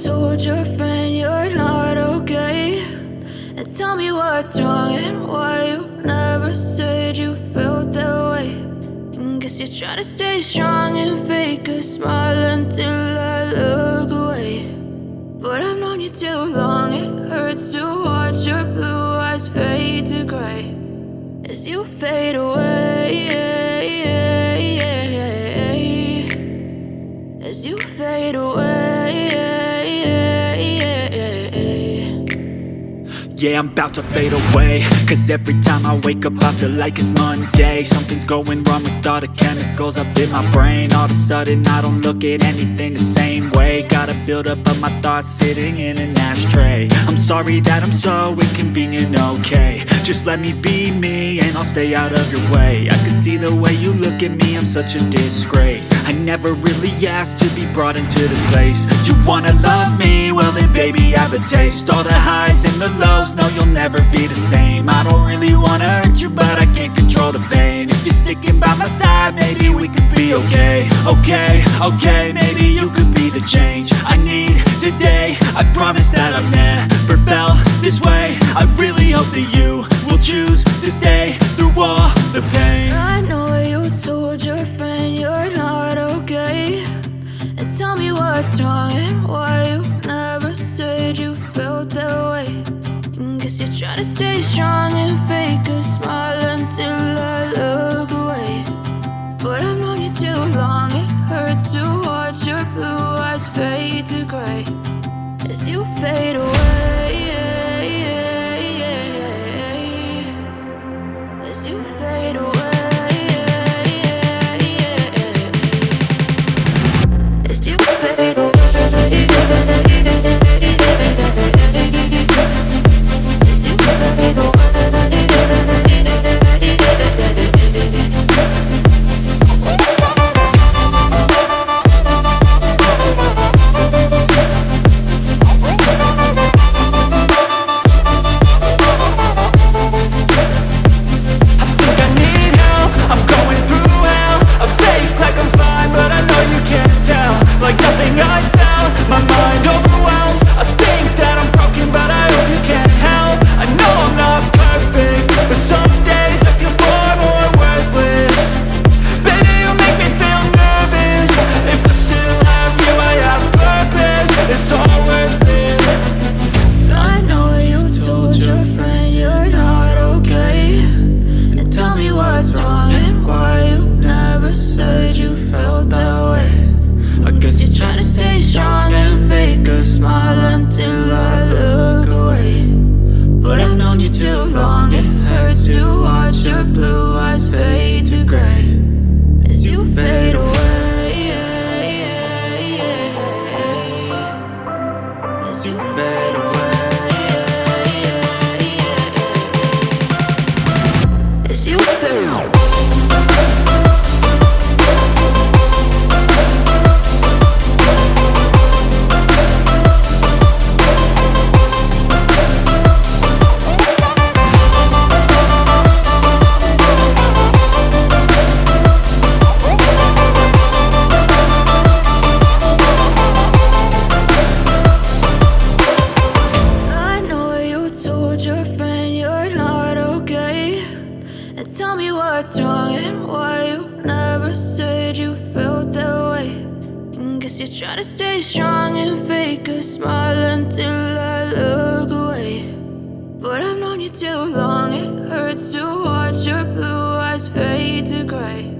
told your friend you're not okay, and tell me what's wrong and why you never said you felt that way. And guess you're trying to stay strong and fake a smile until I look away. But I've known you too long, it hurts to watch your blue eyes fade to gray as you fade away, as you fade away. Yeah, I'm about to fade away, cause every time I wake up I feel like it's Monday. Something's going wrong with all the chemicals up in my brain. All of a sudden I don't look at anything the same way. Gotta build up of my thoughts sitting in an ashtray. I'm sorry that I'm so inconvenient, okay. Just let me be me and I'll stay out of your way. I can see the way you look at me, I'm such a disgrace. I never really asked to be brought into this place. You wanna love me? Well then baby have a taste. All the highs and the lows, no you'll never be the same. I don't really wanna hurt you but I can't control the pain. If you're sticking by my side maybe we could be okay. Okay, maybe you could be the change I need today. I promise that I've never felt this way. I really hope that you will choose to stay through all the pain. I know you told your friend you're not okay, and tell me what's wrong and why you never said you felt that way. And guess you're trying to stay strong and fake a smile until I look away. But I've known you too long, it hurts to watch your blue eyes fade to gray as you fade away, as you fade away, as you fade away. Like nothing I felt, my mind overwhelms. I think that I'm broken but I hope you can't help. I know I'm not perfect, but some days I feel far more worthless. Baby, you make me feel nervous. If I still have you, I have purpose. It's all worth it. I know you told your friend you're not okay, and tell me what's wrong and why you never said you felt that way. I guess you're trying to stay strong and fake a smile until I look away. But I've known you too long, it hurts to watch your blue eyes fade to gray as you fade away, as you fade away, as you fade away. Your friend you're not okay, and tell me what's wrong and why you never said you felt that way. And guess you're trying to stay strong and fake a smile until I look away. But I've known you too long, it hurts to watch your blue eyes fade to gray